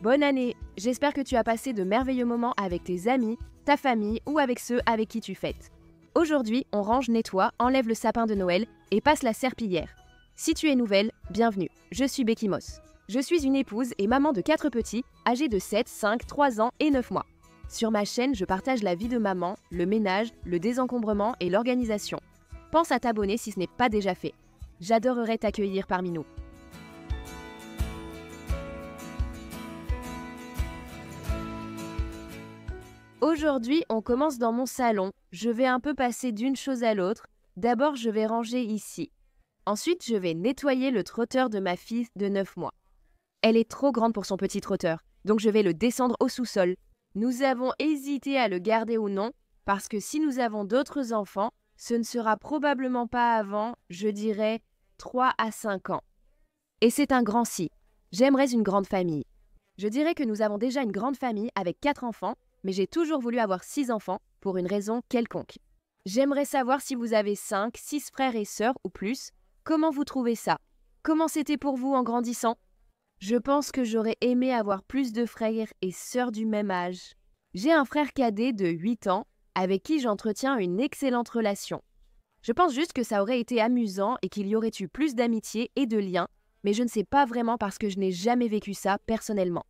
Bonne année! J'espère que tu as passé de merveilleux moments avec tes amis, ta famille ou avec ceux avec qui tu fêtes. Aujourd'hui, on range, nettoie, enlève le sapin de Noël et passe la serpillière. Si tu es nouvelle, bienvenue, je suis Becky Moss. Je suis une épouse et maman de 4 petits, âgés de 7, 5, 3 ans et 9 mois. Sur ma chaîne, je partage la vie de maman, le ménage, le désencombrement et l'organisation. Pense à t'abonner si ce n'est pas déjà fait. J'adorerais t'accueillir parmi nous. Aujourd'hui, on commence dans mon salon. Je vais un peu passer d'une chose à l'autre. D'abord, je vais ranger ici. Ensuite, je vais nettoyer le trotteur de ma fille de 9 mois. Elle est trop grande pour son petit trotteur, donc je vais le descendre au sous-sol. Nous avons hésité à le garder ou non, parce que si nous avons d'autres enfants, ce ne sera probablement pas avant, je dirais, 3 à 5 ans. Et c'est un grand si. J'aimerais une grande famille. Je dirais que nous avons déjà une grande famille avec 4 enfants, mais j'ai toujours voulu avoir 6 enfants pour une raison quelconque. J'aimerais savoir si vous avez 5, 6 frères et sœurs ou plus. Comment vous trouvez ça? Comment c'était pour vous en grandissant? Je pense que j'aurais aimé avoir plus de frères et sœurs du même âge. J'ai un frère cadet de 8 ans avec qui j'entretiens une excellente relation. Je pense juste que ça aurait été amusant et qu'il y aurait eu plus d'amitié et de liens, mais je ne sais pas vraiment parce que je n'ai jamais vécu ça personnellement.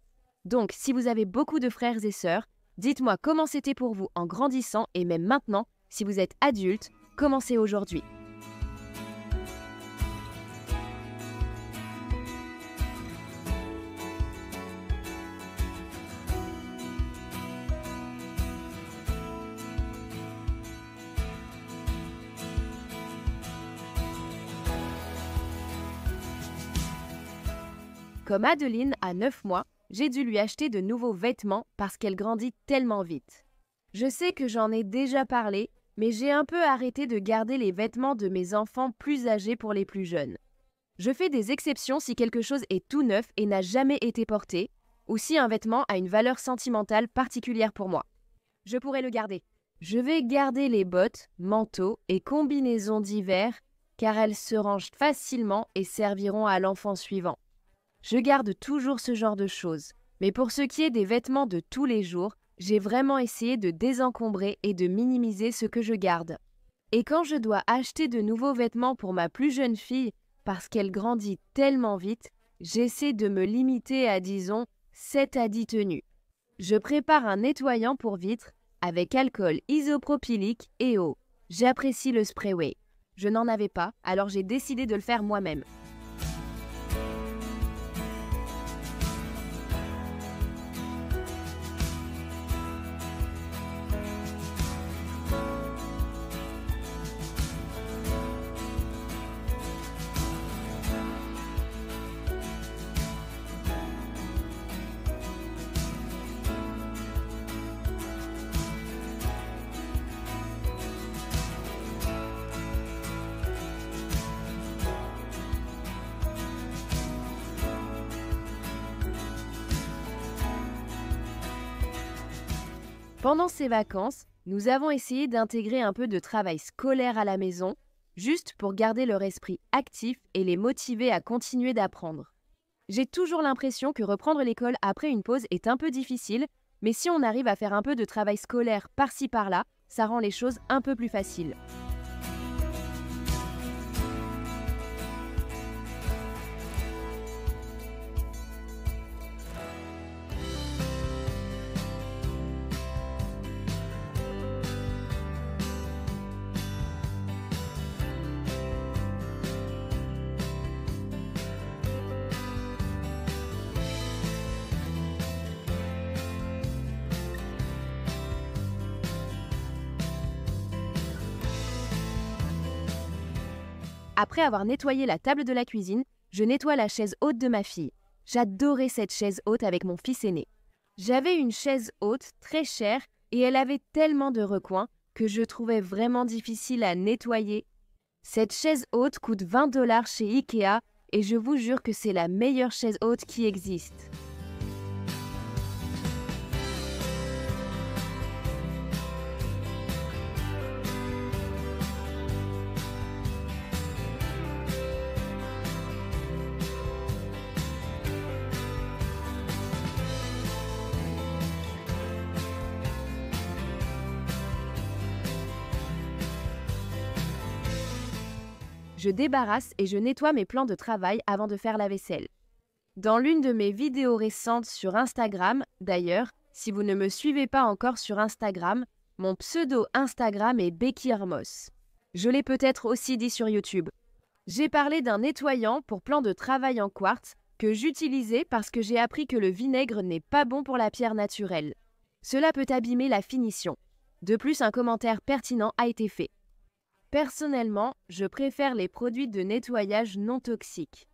Donc, si vous avez beaucoup de frères et sœurs, dites-moi comment c'était pour vous en grandissant et même maintenant, si vous êtes adulte, comment c'est aujourd'hui. Comme Adeline a 9 mois, j'ai dû lui acheter de nouveaux vêtements parce qu'elle grandit tellement vite. Je sais que j'en ai déjà parlé, mais j'ai un peu arrêté de garder les vêtements de mes enfants plus âgés pour les plus jeunes. Je fais des exceptions si quelque chose est tout neuf et n'a jamais été porté, ou si un vêtement a une valeur sentimentale particulière pour moi. Je pourrais le garder. Je vais garder les bottes, manteaux et combinaisons d'hiver, car elles se rangent facilement et serviront à l'enfant suivant. Je garde toujours ce genre de choses, mais pour ce qui est des vêtements de tous les jours, j'ai vraiment essayé de désencombrer et de minimiser ce que je garde. Et quand je dois acheter de nouveaux vêtements pour ma plus jeune fille, parce qu'elle grandit tellement vite, j'essaie de me limiter à, disons, 7 à 10 tenues. Je prépare un nettoyant pour vitres avec alcool isopropylique et eau. J'apprécie le Sprayway. Je n'en avais pas, alors j'ai décidé de le faire moi-même. Pendant ces vacances, nous avons essayé d'intégrer un peu de travail scolaire à la maison, juste pour garder leur esprit actif et les motiver à continuer d'apprendre. J'ai toujours l'impression que reprendre l'école après une pause est un peu difficile, mais si on arrive à faire un peu de travail scolaire par-ci par-là, ça rend les choses un peu plus faciles. Après avoir nettoyé la table de la cuisine, je nettoie la chaise haute de ma fille. J'adorais cette chaise haute avec mon fils aîné. J'avais une chaise haute très chère et elle avait tellement de recoins que je trouvais vraiment difficile à nettoyer. Cette chaise haute coûte 20 $ chez Ikea et je vous jure que c'est la meilleure chaise haute qui existe. Je débarrasse et je nettoie mes plans de travail avant de faire la vaisselle. Dans l'une de mes vidéos récentes sur Instagram, d'ailleurs, si vous ne me suivez pas encore sur Instagram, mon pseudo Instagram est Becky Hermos. Je l'ai peut-être aussi dit sur YouTube. J'ai parlé d'un nettoyant pour plan de travail en quartz que j'utilisais parce que j'ai appris que le vinaigre n'est pas bon pour la pierre naturelle. Cela peut abîmer la finition. De plus, un commentaire pertinent a été fait. Personnellement, je préfère les produits de nettoyage non toxiques.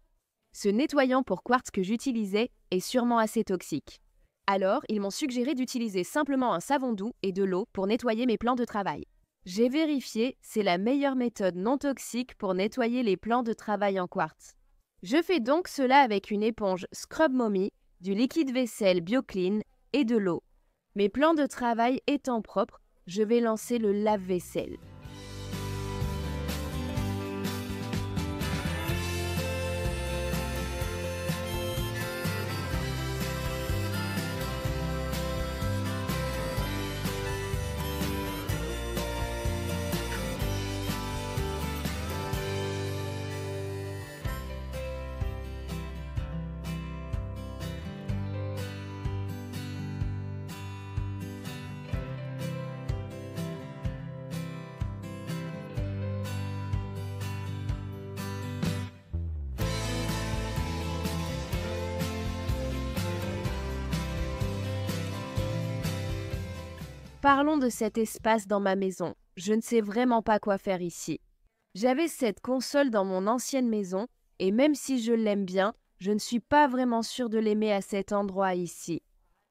Ce nettoyant pour quartz que j'utilisais est sûrement assez toxique. Alors, ils m'ont suggéré d'utiliser simplement un savon doux et de l'eau pour nettoyer mes plans de travail. J'ai vérifié, c'est la meilleure méthode non toxique pour nettoyer les plans de travail en quartz. Je fais donc cela avec une éponge Scrub Mommy, du liquide vaisselle BioClean et de l'eau. Mes plans de travail étant propres, je vais lancer le lave-vaisselle. Parlons de cet espace dans ma maison. Je ne sais vraiment pas quoi faire ici. J'avais cette console dans mon ancienne maison et même si je l'aime bien, je ne suis pas vraiment sûre de l'aimer à cet endroit ici.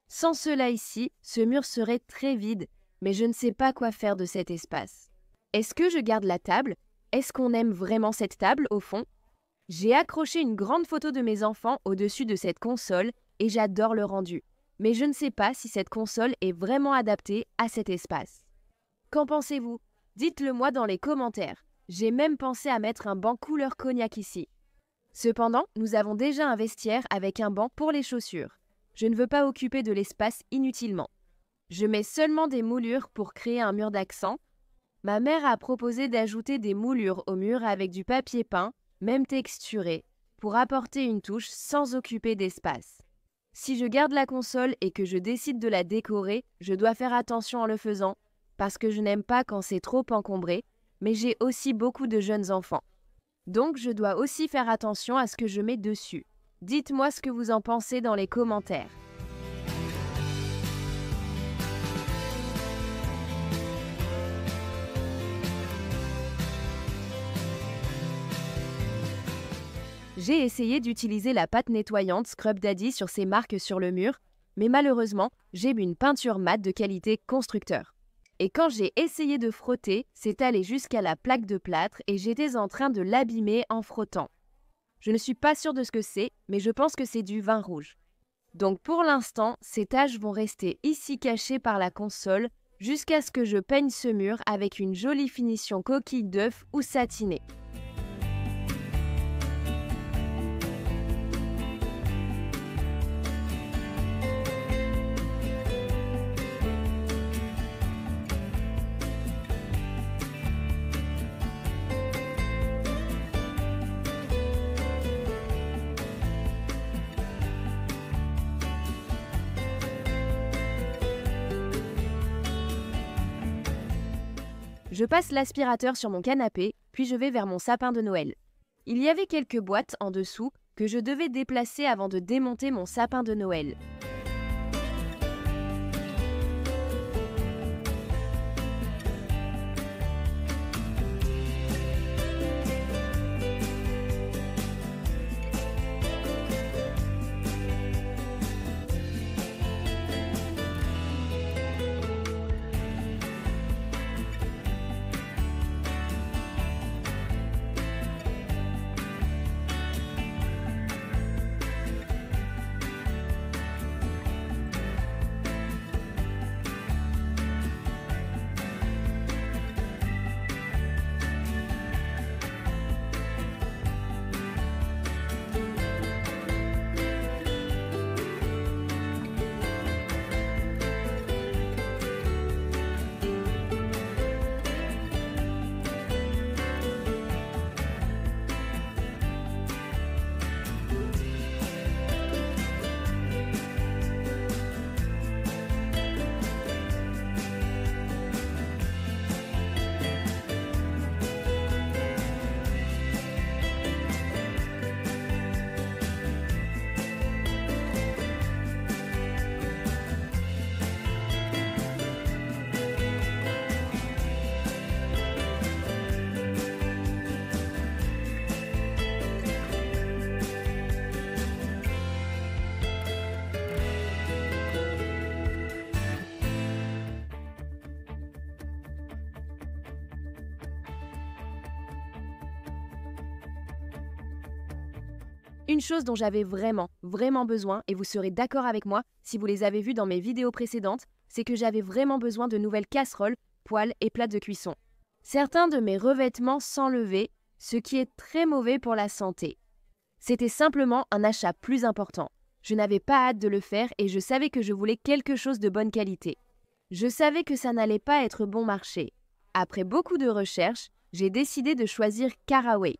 Sans cela ici, ce mur serait très vide, mais je ne sais pas quoi faire de cet espace. Est-ce que je garde la table? Est-ce qu'on aime vraiment cette table au fond? J'ai accroché une grande photo de mes enfants au-dessus de cette console et j'adore le rendu. Mais je ne sais pas si cette console est vraiment adaptée à cet espace. Qu'en pensez-vous? Dites-le moi dans les commentaires. J'ai même pensé à mettre un banc couleur cognac ici. Cependant, nous avons déjà un vestiaire avec un banc pour les chaussures. Je ne veux pas occuper de l'espace inutilement. Je mets seulement des moulures pour créer un mur d'accent. Ma mère a proposé d'ajouter des moulures au mur avec du papier peint, même texturé, pour apporter une touche sans occuper d'espace. Si je garde la console et que je décide de la décorer, je dois faire attention en le faisant, parce que je n'aime pas quand c'est trop encombré, mais j'ai aussi beaucoup de jeunes enfants. Donc je dois aussi faire attention à ce que je mets dessus. Dites-moi ce que vous en pensez dans les commentaires. J'ai essayé d'utiliser la pâte nettoyante Scrub Daddy sur ces marques sur le mur, mais malheureusement, j'ai une peinture mate de qualité constructeur. Et quand j'ai essayé de frotter, c'est allé jusqu'à la plaque de plâtre et j'étais en train de l'abîmer en frottant. Je ne suis pas sûre de ce que c'est, mais je pense que c'est du vin rouge. Donc pour l'instant, ces taches vont rester ici cachées par la console jusqu'à ce que je peigne ce mur avec une jolie finition coquille d'œuf ou satinée. Je passe l'aspirateur sur mon canapé, puis je vais vers mon sapin de Noël. Il y avait quelques boîtes en dessous que je devais déplacer avant de démonter mon sapin de Noël. Une chose dont j'avais vraiment besoin, et vous serez d'accord avec moi si vous les avez vues dans mes vidéos précédentes, c'est que j'avais vraiment besoin de nouvelles casseroles, poêles et plats de cuisson. Certains de mes revêtements s'enlevaient, ce qui est très mauvais pour la santé. C'était simplement un achat plus important. Je n'avais pas hâte de le faire et je savais que je voulais quelque chose de bonne qualité. Je savais que ça n'allait pas être bon marché. Après beaucoup de recherches, j'ai décidé de choisir Caraway.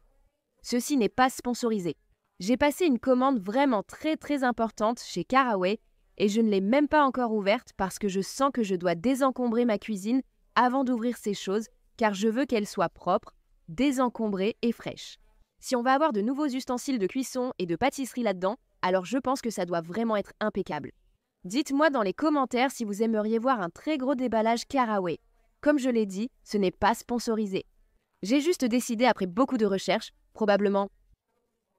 Ceci n'est pas sponsorisé. J'ai passé une commande vraiment très importante chez Caraway et je ne l'ai même pas encore ouverte parce que je sens que je dois désencombrer ma cuisine avant d'ouvrir ces choses car je veux qu'elle soit propre, désencombrée et fraîche. Si on va avoir de nouveaux ustensiles de cuisson et de pâtisserie là-dedans, alors je pense que ça doit vraiment être impeccable. Dites-moi dans les commentaires si vous aimeriez voir un très gros déballage Caraway. Comme je l'ai dit, ce n'est pas sponsorisé. J'ai juste décidé après beaucoup de recherches, probablement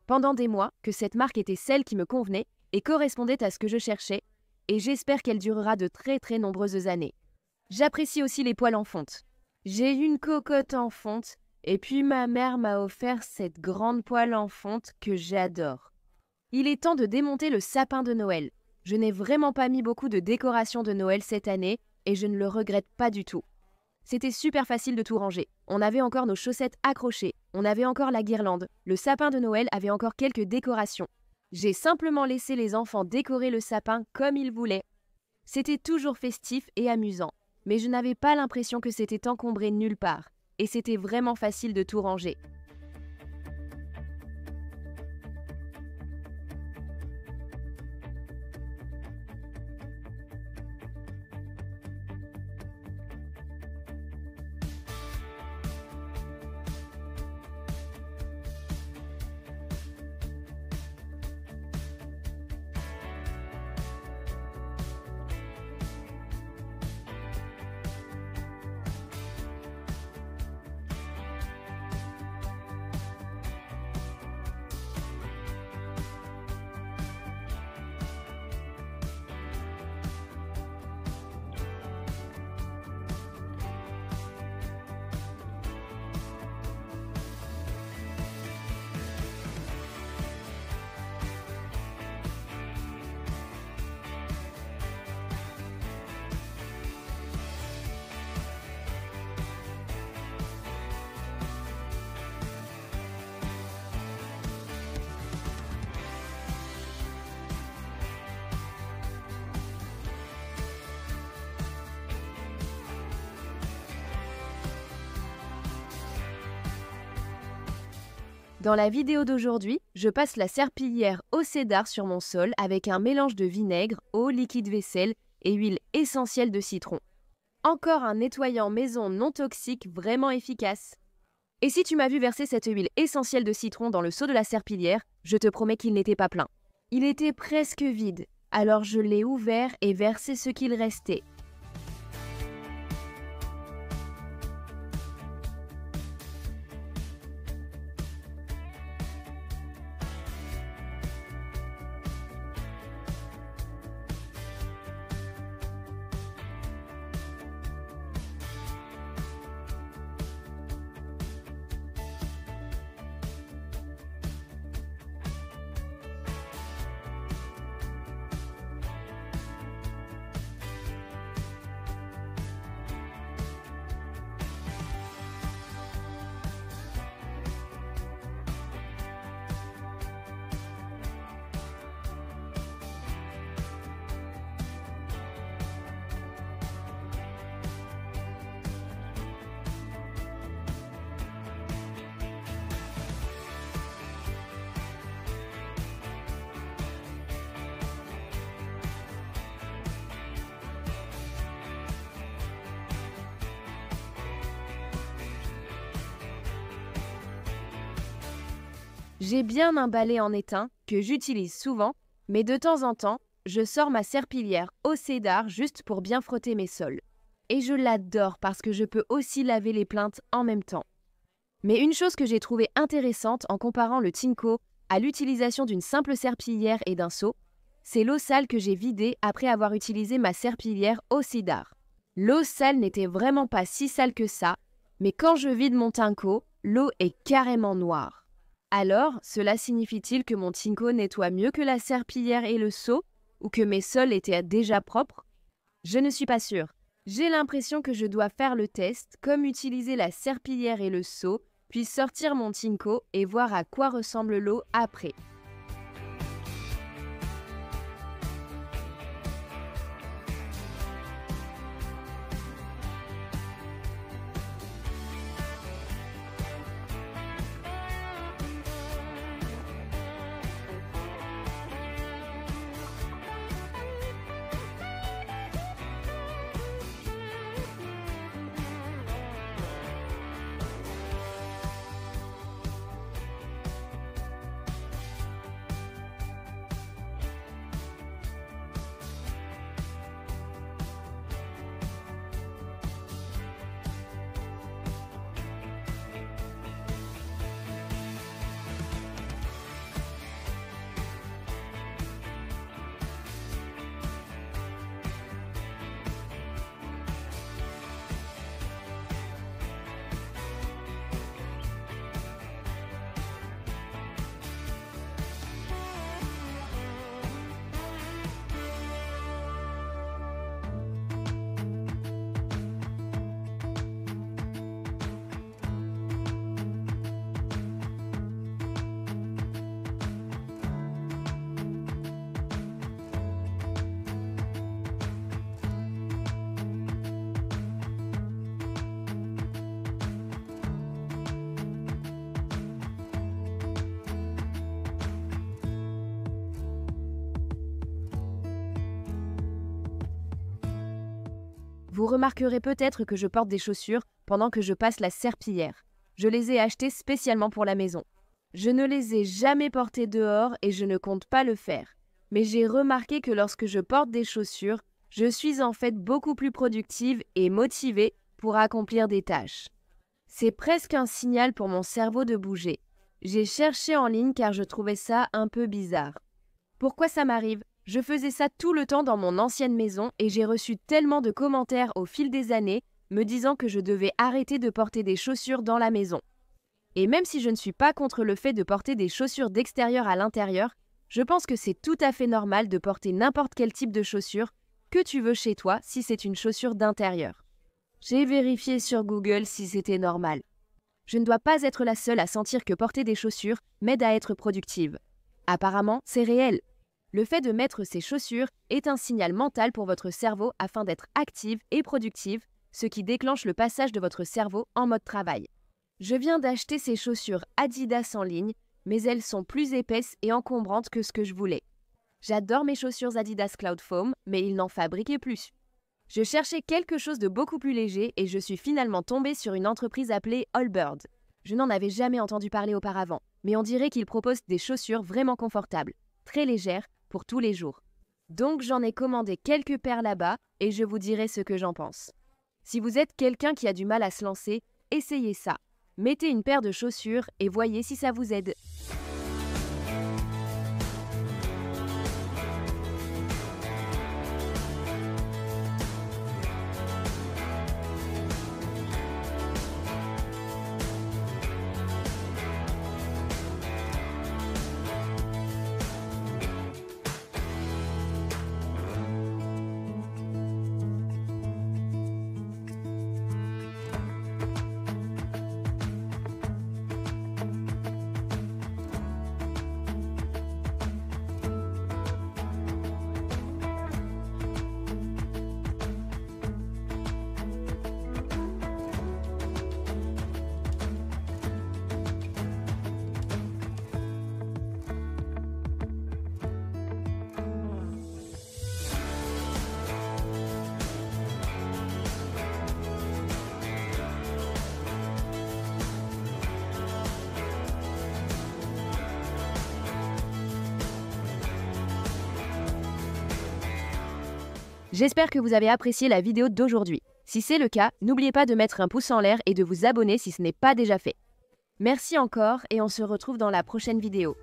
pendant des mois, que cette marque était celle qui me convenait et correspondait à ce que je cherchais, et j'espère qu'elle durera de très nombreuses années. J'apprécie aussi les poêles en fonte. J'ai une cocotte en fonte, et puis ma mère m'a offert cette grande poêle en fonte que j'adore. Il est temps de démonter le sapin de Noël. Je n'ai vraiment pas mis beaucoup de décorations de Noël cette année, et je ne le regrette pas du tout. C'était super facile de tout ranger. On avait encore nos chaussettes accrochées, on avait encore la guirlande, le sapin de Noël avait encore quelques décorations. J'ai simplement laissé les enfants décorer le sapin comme ils voulaient. C'était toujours festif et amusant, mais je n'avais pas l'impression que c'était encombré nulle part, et c'était vraiment facile de tout ranger. Dans la vidéo d'aujourd'hui, je passe la serpillière au cédar sur mon sol avec un mélange de vinaigre, eau, liquide vaisselle et huile essentielle de citron. Encore un nettoyant maison non toxique vraiment efficace. Et si tu m'as vu verser cette huile essentielle de citron dans le seau de la serpillière, je te promets qu'il n'était pas plein. Il était presque vide, alors je l'ai ouvert et versé ce qu'il restait. J'ai bien un balai en étain que j'utilise souvent, mais de temps en temps, je sors ma serpillière au cédar juste pour bien frotter mes sols. Et je l'adore parce que je peux aussi laver les plinthes en même temps. Mais une chose que j'ai trouvée intéressante en comparant le Tinko à l'utilisation d'une simple serpillière et d'un seau, c'est l'eau sale que j'ai vidée après avoir utilisé ma serpillière au cédar. L'eau sale n'était vraiment pas si sale que ça, mais quand je vide mon Tinko, l'eau est carrément noire. Alors, cela signifie-t-il que mon Tinko nettoie mieux que la serpillière et le seau, ou que mes sols étaient déjà propres? Je ne suis pas sûre. J'ai l'impression que je dois faire le test, comme utiliser la serpillière et le seau, puis sortir mon Tinko et voir à quoi ressemble l'eau après. Vous remarquerez peut-être que je porte des chaussures pendant que je passe la serpillière. Je les ai achetées spécialement pour la maison. Je ne les ai jamais portées dehors et je ne compte pas le faire. Mais j'ai remarqué que lorsque je porte des chaussures, je suis en fait beaucoup plus productive et motivée pour accomplir des tâches. C'est presque un signal pour mon cerveau de bouger. J'ai cherché en ligne car je trouvais ça un peu bizarre. Pourquoi ça m'arrive ? Je faisais ça tout le temps dans mon ancienne maison et j'ai reçu tellement de commentaires au fil des années me disant que je devais arrêter de porter des chaussures dans la maison. Et même si je ne suis pas contre le fait de porter des chaussures d'extérieur à l'intérieur, je pense que c'est tout à fait normal de porter n'importe quel type de chaussure que tu veux chez toi si c'est une chaussure d'intérieur. J'ai vérifié sur Google si c'était normal. Je ne dois pas être la seule à sentir que porter des chaussures m'aide à être productive. Apparemment, c'est réel. Le fait de mettre ces chaussures est un signal mental pour votre cerveau afin d'être active et productive, ce qui déclenche le passage de votre cerveau en mode travail. Je viens d'acheter ces chaussures Adidas en ligne, mais elles sont plus épaisses et encombrantes que ce que je voulais. J'adore mes chaussures Adidas Cloud Foam, mais ils n'en fabriquaient plus. Je cherchais quelque chose de beaucoup plus léger et je suis finalement tombée sur une entreprise appelée Allbirds. Je n'en avais jamais entendu parler auparavant, mais on dirait qu'ils proposent des chaussures vraiment confortables, très légères, pour tous les jours. Donc j'en ai commandé quelques paires là-bas et je vous dirai ce que j'en pense. Si vous êtes quelqu'un qui a du mal à se lancer, essayez ça. Mettez une paire de chaussures et voyez si ça vous aide. J'espère que vous avez apprécié la vidéo d'aujourd'hui. Si c'est le cas, n'oubliez pas de mettre un pouce en l'air et de vous abonner si ce n'est pas déjà fait. Merci encore et on se retrouve dans la prochaine vidéo.